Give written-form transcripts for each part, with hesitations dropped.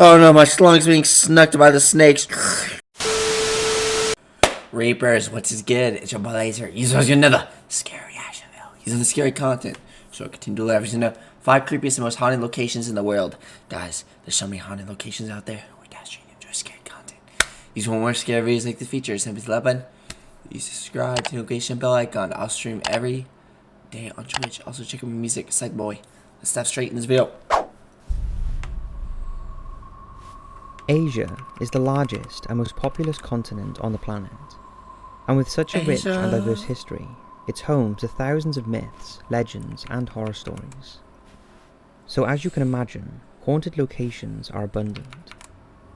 Oh no, my schlong's being snucked by the snakes. Reapers, what's his good? It's your boy Laser. He's another scary action video. He's in the scary content. So continue to leverage into 5 creepiest and most haunted locations in the world. Guys, there's so many haunted locations out there. We guys trying to enjoy scary content. If you want more scary videos like the feature, simply like button. You subscribe to notification bell icon. I'll stream every day on Twitch. Also check out my music, Psych Boy. Let's step straight in this video. Asia is the largest and most populous continent on the planet, and with such a rich and diverse history, it's home to thousands of myths, legends, and horror stories. So as you can imagine, haunted locations are abundant.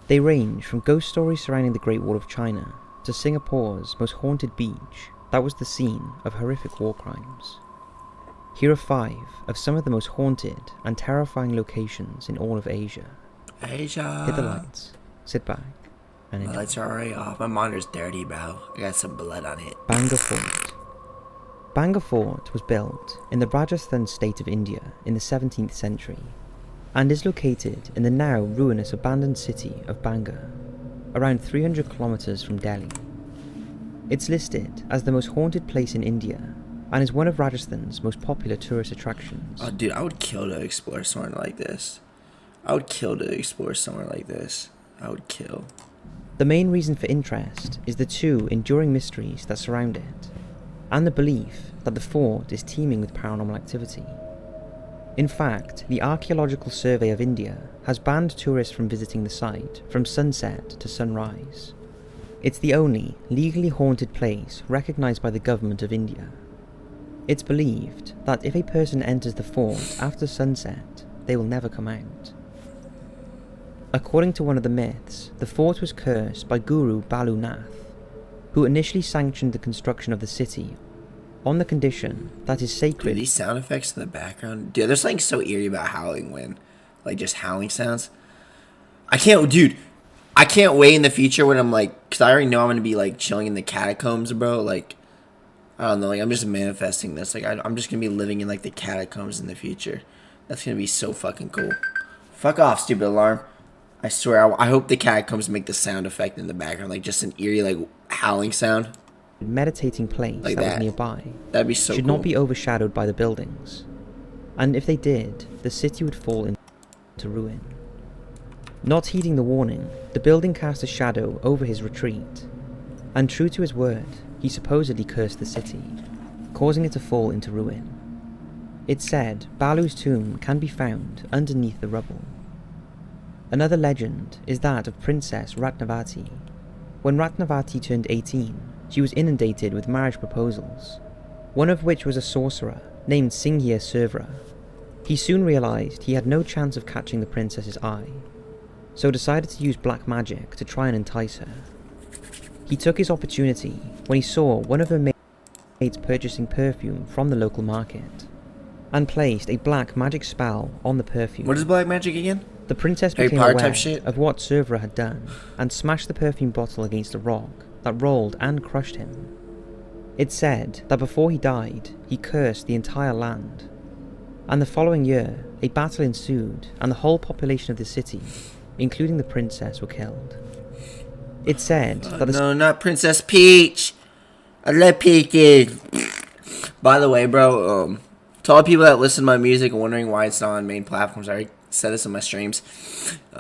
They range from ghost stories surrounding the Great Wall of China to Singapore's most haunted beach that was the scene of horrific war crimes. Here are 5 of some of the most haunted and terrifying locations in all of Asia. Asia. Hit the lights, sit back, and enjoy. My lights are already off. My monitor's dirty, bro. I got some blood on it. Bangor Fort. Bangor Fort was built in the Rajasthan state of India in the 17th century and is located in the now ruinous abandoned city of Bangor, around 300 kilometers from Delhi. It's listed as the most haunted place in India and is one of Rajasthan's most popular tourist attractions. Oh, dude, I would kill to explore somewhere like this. I would kill to explore somewhere like this. I would kill. The main reason for interest is the 2 enduring mysteries that surround it, and the belief that the fort is teeming with paranormal activity. In fact, the Archaeological Survey of India has banned tourists from visiting the site from sunset to sunrise. It's the only legally haunted place recognised by the government of India. It's believed that if a person enters the fort after sunset, they will never come out. According to one of the myths, the fort was cursed by Guru Balu Nath, who initially sanctioned the construction of the city on the condition that his sacred... Dude, these sound effects in the background... Dude, there's something so eerie about howling when... Like, just howling sounds. I can't wait in the future when I'm like... Because I already know I'm going to be, like, chilling in the catacombs, bro. Like, I don't know. Like, I'm just manifesting this. Like, I'm just going to be living in, like, the catacombs in the future. That's going to be so fucking cool. Fuck off, stupid alarm. I swear, I hope the catacombs make the sound effect in the background, like just an eerie, like, howling sound. meditating place like that was nearby. That'd be so should cool. not be overshadowed by the buildings. And if they did, the city would fall into ruin. Not heeding the warning, the building cast a shadow over his retreat. And true to his word, he supposedly cursed the city, causing it to fall into ruin. It's said Balu's tomb can be found underneath the rubble. Another legend is that of Princess Ratnavati. When Ratnavati turned 18, she was inundated with marriage proposals, one of which was a sorcerer named 𝐭𝐬. He soon realized he had no chance of catching the princess's eye, so decided to use black magic to try and entice her. He took his opportunity when he saw one of her maids purchasing perfume from the local market, and placed a black magic spell on the perfume. What is black magic again? The princess became aware of what 𝐬𝐵 had done, and smashed the perfume bottle against a rock that rolled and crushed him. It's said that before he died, he cursed the entire land, and the following year, a battle ensued, and the whole population of the city, including the princess, were killed. It's said that no, not Princess Peach! I love peaches! By the way, bro, to all people that listen to my music and wondering why it's not on main platforms, I already said this on my streams.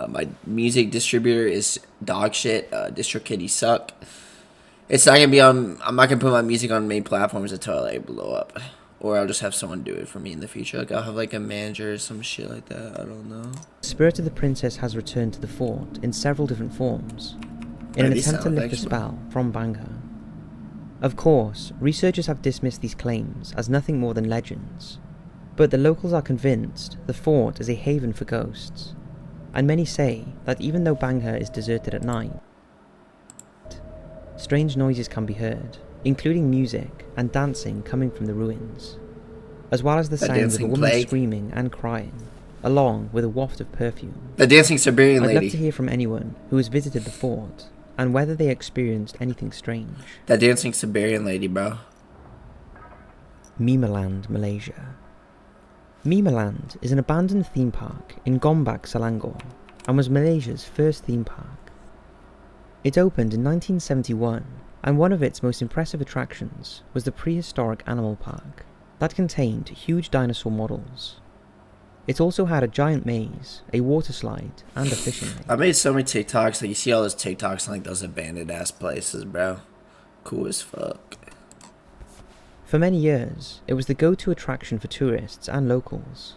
My music distributor is dog shit. DistroKid suck. It's not gonna be on. I'm not gonna put my music on main platforms until I blow up, or I'll just have someone do it for me in the future. Like I'll have like a manager or some shit like that. I don't know. The spirit of the princess has returned to the fort in several different forms, in an attempt to lift the spell from Bangor. Of course, researchers have dismissed these claims as nothing more than legends, but the locals are convinced the fort is a haven for ghosts, and many say that even though Bangor is deserted at night, strange noises can be heard, including music and dancing coming from the ruins, as well as the sounds of a woman screaming and crying, along with a waft of perfume. The dancing Siberian lady. I'd love to hear from anyone who has visited the fort, and whether they experienced anything strange. That dancing Siberian lady, bro. Memeland, Malaysia. Memeland is an abandoned theme park in Gombak, Selangor, and was Malaysia's first theme park. It opened in 1971, and one of its most impressive attractions was the prehistoric animal park that contained huge dinosaur models. It also had a giant maze, a water slide, and a fishing lake. I made so many TikToks. Like, you see all those TikToks on like those abandoned ass places, bro. Cool as fuck. For many years, it was the go-to attraction for tourists and locals.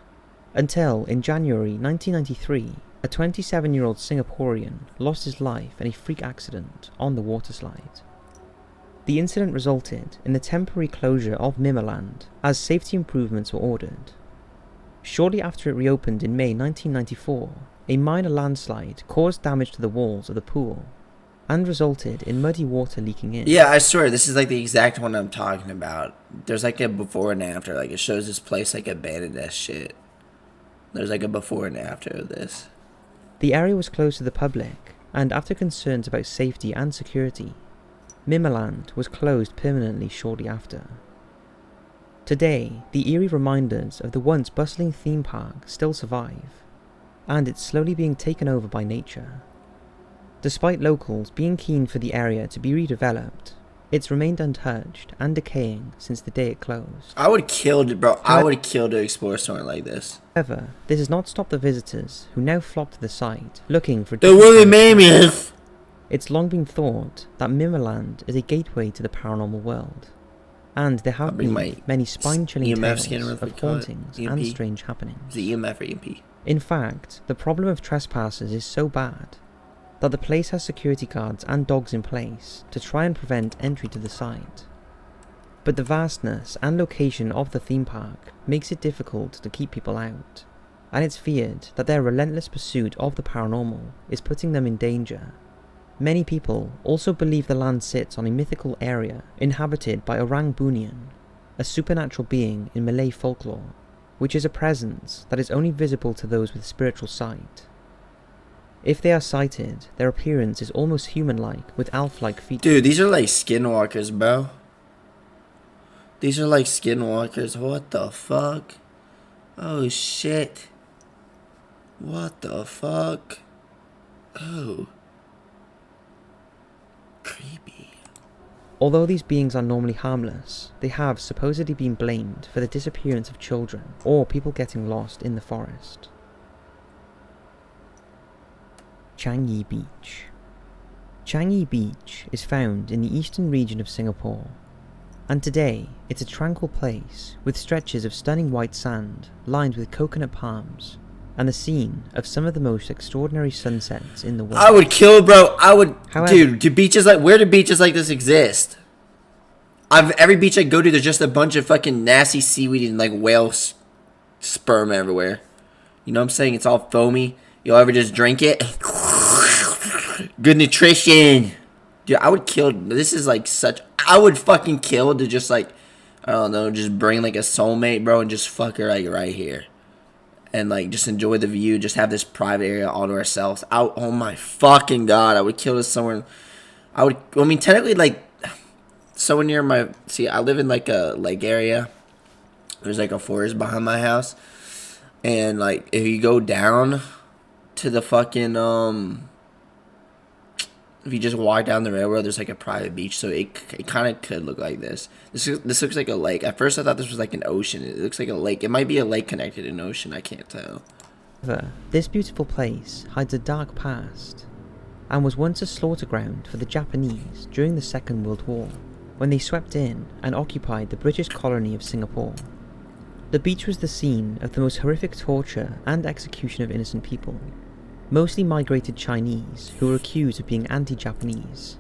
Until, in January 1993, a 27-year-old Singaporean lost his life in a freak accident on the water slide. The incident resulted in the temporary closure of Mimmerland as safety improvements were ordered. Shortly after it reopened in May 1994, a minor landslide caused damage to the walls of the pool and resulted in muddy water leaking in. Yeah, I swear, this is like the exact one I'm talking about. There's like a before and after. Like, it shows this place like abandoned as shit. There's like a before and after of this. The area was closed to the public, and after concerns about safety and security, Mimmerland was closed permanently shortly after. Today, the eerie reminders of the once bustling theme park still survive, and it's slowly being taken over by nature. Despite locals being keen for the area to be redeveloped, it's remained untouched and decaying since the day it closed. I would kill to, bro. I would kill to explore somewhere like this. However, this has not stopped the visitors who now flock to the site looking for The Willie Mammoth. It's long been thought that Mimmerland is a gateway to the paranormal world, and there have been many spine-chilling tales of hauntings and strange happenings. Is it EMF or EMP? In fact, the problem of trespassers is so bad that the place has security guards and dogs in place to try and prevent entry to the site. But the vastness and location of the theme park makes it difficult to keep people out, and it's feared that their relentless pursuit of the paranormal is putting them in danger. Many people also believe the land sits on a mythical area inhabited by Orang Bunian, a supernatural being in Malay folklore, which is a presence that is only visible to those with spiritual sight. If they are sighted, their appearance is almost human-like with elf-like features. Dude, these are like skinwalkers, bro. These are like skinwalkers. What the fuck? Oh shit. What the fuck? Oh. Creepy. Although these beings are normally harmless, they have supposedly been blamed for the disappearance of children or people getting lost in the forest. Changi Beach. Changi Beach is found in the eastern region of Singapore, and today it's a tranquil place with stretches of stunning white sand lined with coconut palms and the scene of some of the most extraordinary sunsets in the world. I would kill, bro. However, dude, where do beaches like this exist? Every beach I go to, there's just a bunch of fucking nasty seaweed and like whale sperm everywhere. You know what I'm saying? It's all foamy. You'll ever just drink it? Good nutrition. Dude, I would kill. This is like such. I would fucking kill to just like, I don't know, just bring like a soulmate, bro, and just fuck her like right here. And like just enjoy the view, just have this private area all to ourselves. Oh my fucking god, I would kill this somewhere. I mean, technically, like, somewhere near my. See, I live in like a lake area. There's like a forest behind my house, and like if you go down to the fucking if you just walk down the railroad, there's like a private beach, so it kind of could look like this. This looks like a lake. At first, I thought this was like an ocean. It looks like a lake. It might be a lake connected to an ocean. I can't tell. However, this beautiful place hides a dark past, and was once a slaughter ground for the Japanese during the Second World War, when they swept in and occupied the British colony of Singapore. The beach was the scene of the most horrific torture and execution of innocent people, mostly migrated Chinese who were accused of being anti-Japanese.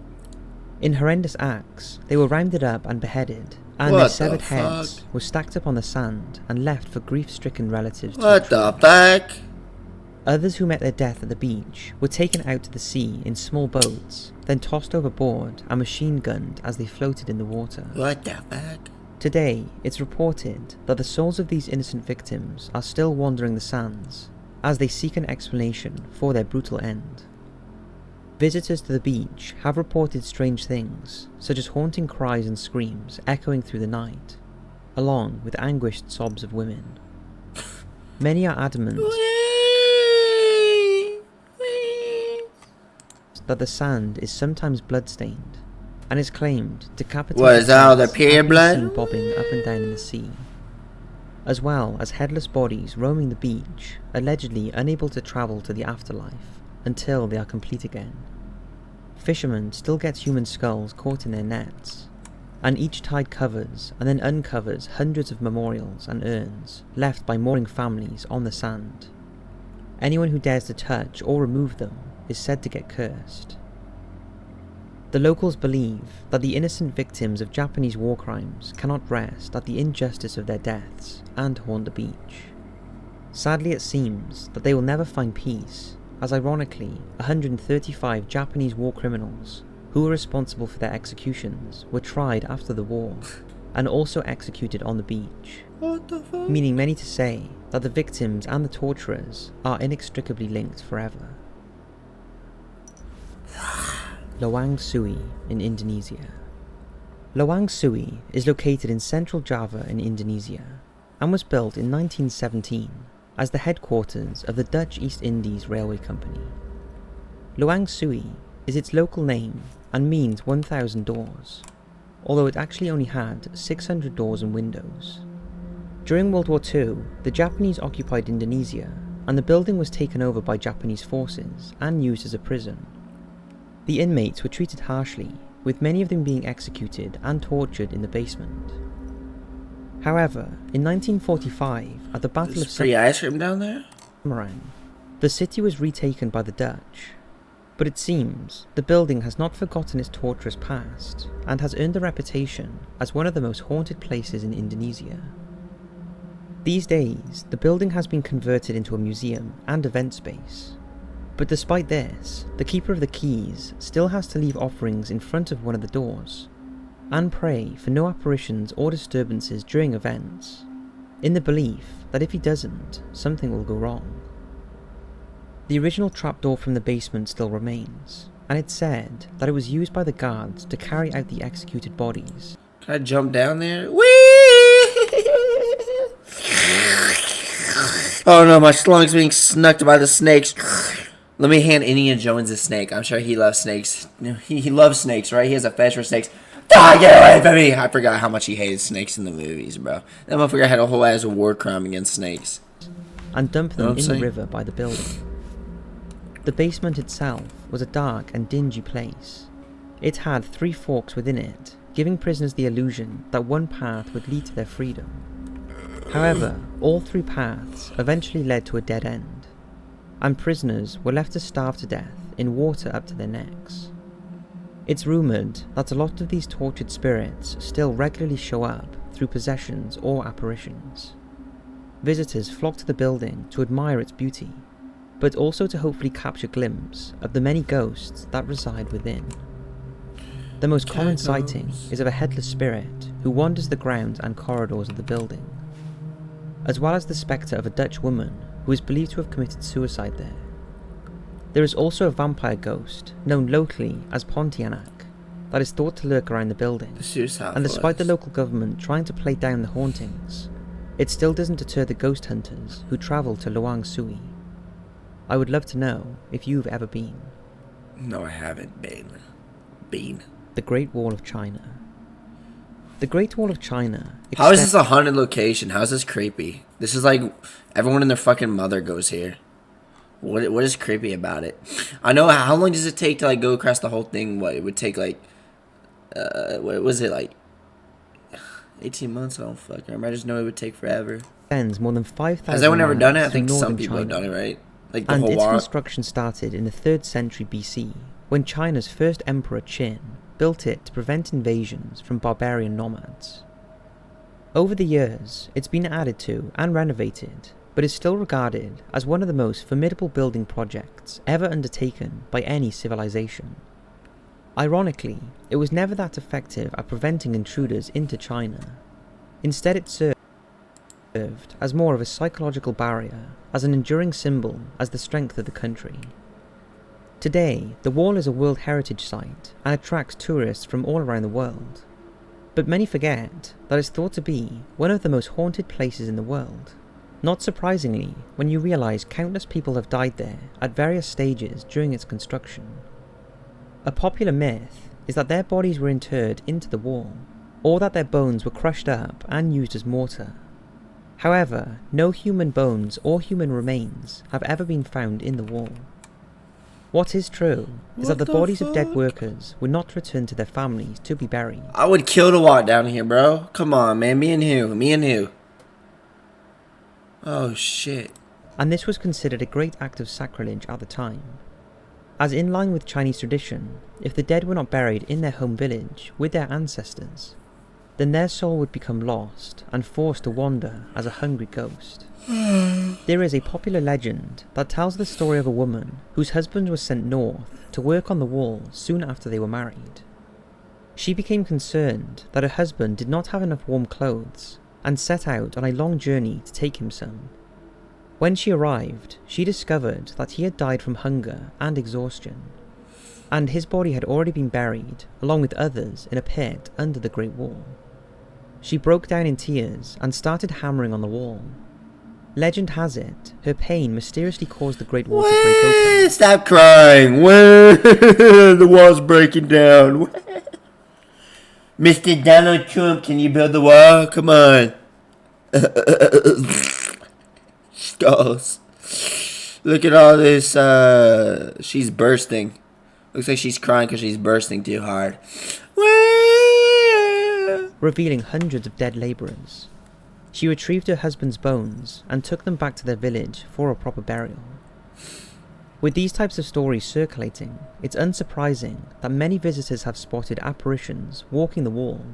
In horrendous acts, they were rounded up and beheaded, and their severed heads were stacked up on the sand and left for grief-stricken relatives to What the fuck? Others who met their death at the beach were taken out to the sea in small boats, then tossed overboard and machine-gunned as they floated in the water. What the fuck? Today, it's reported that the souls of these innocent victims are still wandering the sands, as they seek an explanation for their brutal end. Visitors to the beach have reported strange things, such as haunting cries and screams echoing through the night, along with anguished sobs of women. Many are adamant that the sand is sometimes blood-stained, and is claimed decapitated What is that, all the heads period have been blood? seen bobbing up and down in the sea, as well as headless bodies roaming the beach, allegedly unable to travel to the afterlife until they are complete again. Fishermen still get human skulls caught in their nets, and each tide covers and then uncovers hundreds of memorials and urns left by mourning families on the sand. Anyone who dares to touch or remove them is said to get cursed. The locals believe that the innocent victims of Japanese war crimes cannot rest at the injustice of their deaths and haunt the beach. Sadly, it seems that they will never find peace, as ironically 135 Japanese war criminals who were responsible for their executions were tried after the war and also executed on the beach, What the fuck? meaning many to say that the victims and the torturers are inextricably linked forever. 𝐿awang in Indonesia. 𝐿awang is located in central Java in Indonesia and was built in 1917 as the headquarters of the Dutch East Indies Railway Company. 𝐿awang is its local name and means 1,000 doors, although it actually only had 600 doors and windows. During World War II, the Japanese occupied Indonesia, and the building was taken over by Japanese forces and used as a prison. The inmates were treated harshly, with many of them being executed and tortured in the basement. However, in 1945, at the Battle There's of free ice cream down there? 𝐶𝐚𝐬, the city was retaken by the Dutch, but it seems the building has not forgotten its torturous past and has earned a reputation as one of the most haunted places in Indonesia. These days, the building has been converted into a museum and event space, but despite this, the keeper of the keys still has to leave offerings in front of one of the doors and pray for no apparitions or disturbances during events, in the belief that if he doesn't, something will go wrong. The original trapdoor from the basement still remains, and it's said that it was used by the guards to carry out the executed bodies. Can I jump down there? Whee! Oh no, my slung's being snucked by the snakes. Let me hand Indiana Jones a snake. I'm sure he loves snakes. He loves snakes, right? He has a fetish for snakes. Ah, get away from me! I forgot how much he hated snakes in the movies, bro. That motherfucker had a whole ass war crime against snakes. And dump them in the saying? river by the building. The basement itself was a dark and dingy place. It had 3 forks within it, giving prisoners the illusion that one path would lead to their freedom. However, all 3 paths eventually led to a dead end, and prisoners were left to starve to death in water up to their necks. It's rumoured that a lot of these tortured spirits still regularly show up through possessions or apparitions. Visitors flock to the building to admire its beauty, but also to hopefully capture a glimpse of the many ghosts that reside within. The most common sighting is of a headless spirit who wanders the grounds and corridors of the building, as well as the spectre of a Dutch woman who is believed to have committed suicide there. There is also a vampire ghost, known locally as Pontianak, that is thought to lurk around the building, and despite the local government trying to play down the hauntings, it still doesn't deter the ghost hunters who travel to 𝐿awang. I would love to know if you've ever been. No, I haven't been. The Great Wall of China. The Great Wall of China... How is this a haunted location? How is this creepy? This is like everyone and their fucking mother goes here. What is creepy about it? I know, how long does it take to like go across the whole thing? What, it would take like what was it, like 18 months? I don't fucking remember. I just know it would take forever. Extends more than 5,000 Has anyone ever done it? I miles think through some northern people have China. done it, right? Like the And whole its war. construction started in the 3rd century BC, when China's first emperor Qin built it to prevent invasions from barbarian nomads. Over the years, it's been added to and renovated, but is still regarded as one of the most formidable building projects ever undertaken by any civilization. Ironically, it was never that effective at preventing intruders into China. Instead, it served as more of a psychological barrier, as an enduring symbol as the strength of the country. Today, the wall is a World Heritage Site and attracts tourists from all around the world. But many forget that it's thought to be one of the most haunted places in the world. Not surprisingly, when you realise countless people have died there at various stages during its construction. A popular myth is that their bodies were interred into the wall, or that their bones were crushed up and used as mortar. However, no human bones or human remains have ever been found in the wall. What is true is that the bodies of dead workers were not returned to their families to be buried. I would kill to walk down here, bro. Come on, man. Me and who? Me and who? Oh, shit. And this was considered a great act of sacrilege at the time. As in line with Chinese tradition, if the dead were not buried in their home village with their ancestors, then their soul would become lost and forced to wander as a hungry ghost. There is a popular legend that tells the story of a woman whose husband was sent north to work on the wall soon after they were married. She became concerned that her husband did not have enough warm clothes and set out on a long journey to take him some. When she arrived, she discovered that he had died from hunger and exhaustion, and his body had already been buried along with others in a pit under the Great Wall. She broke down in tears and started hammering on the wall. Legend has it, her pain mysteriously caused the Great Wall to break open. Stop crying! The wall's breaking down. Mr. Donald Trump, can you build the wall? Come on. Skulls. Look at all this. She's bursting. Looks like she's crying because she's bursting too hard. Revealing hundreds of dead labourers. She retrieved her husband's bones and took them back to their village for a proper burial. With these types of stories circulating, it's unsurprising that many visitors have spotted apparitions walking the wall,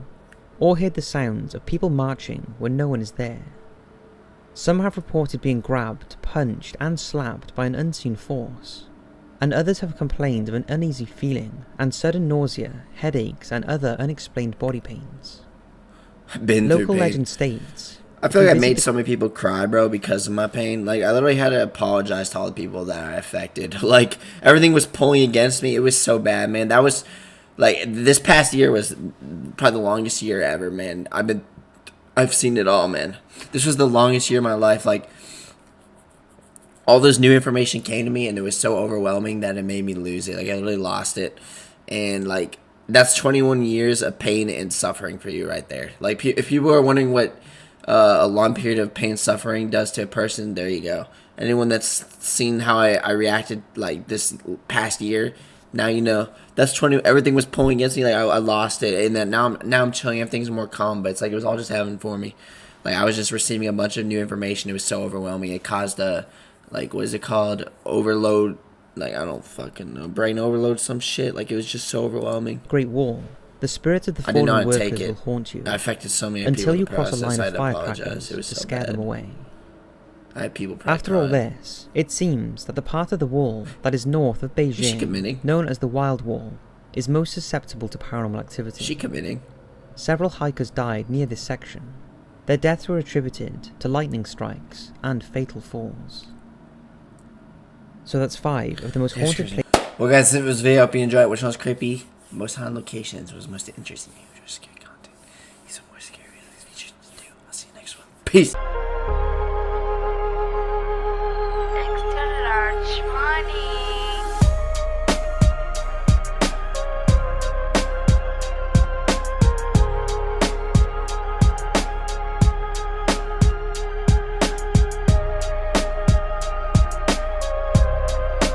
or heard the sounds of people marching when no one is there. Some have reported being grabbed, punched and slapped by an unseen force, and others have complained of an uneasy feeling and sudden nausea, headaches and other unexplained body pains. Local legend states, I feel like I made so many people cry, bro, because of my pain. Like, I literally had to apologize to all the people that I affected. Like, everything was pulling against me. It was so bad, man. That was, like, this past year was probably the longest year ever, man. I've seen it all, man. This was the longest year of my life. Like, all this new information came to me, and it was so overwhelming that it made me lose it. Like, I literally lost it. And, like, that's 21 years of pain and suffering for you right there. Like, if people are wondering what a long period of pain and suffering does to a person, there you go. Anyone that's seen how I reacted, like, this past year, now you know. That's 20. Everything was pulling against me. Like, I lost it, and then now I'm chilling. Everything's more calm, but it's like it was all just happening for me. Like, I was just receiving a bunch of new information. It was so overwhelming. It caused a, like, what is it called? Overload. Like, I don't fucking know. Brain overload, some shit. Like, it was just so overwhelming. Great Wall. The spirits of the fallen workers will haunt you. I affected so many until people you cross a line of firecrackers to so scare them away. I had people After all this, it seems that the part of the wall that is north of Beijing, known as the Wild Wall, is most susceptible to paranormal activity. Several hikers died near this section. Their deaths were attributed to lightning strikes and fatal falls. So that's 5 of the most haunted places. Well, guys, it was video. Hope you enjoyed it. Which one was creepy? Most haunted locations was most interesting. Scary content. Need some more scary features to do. I'll see you next one. Peace.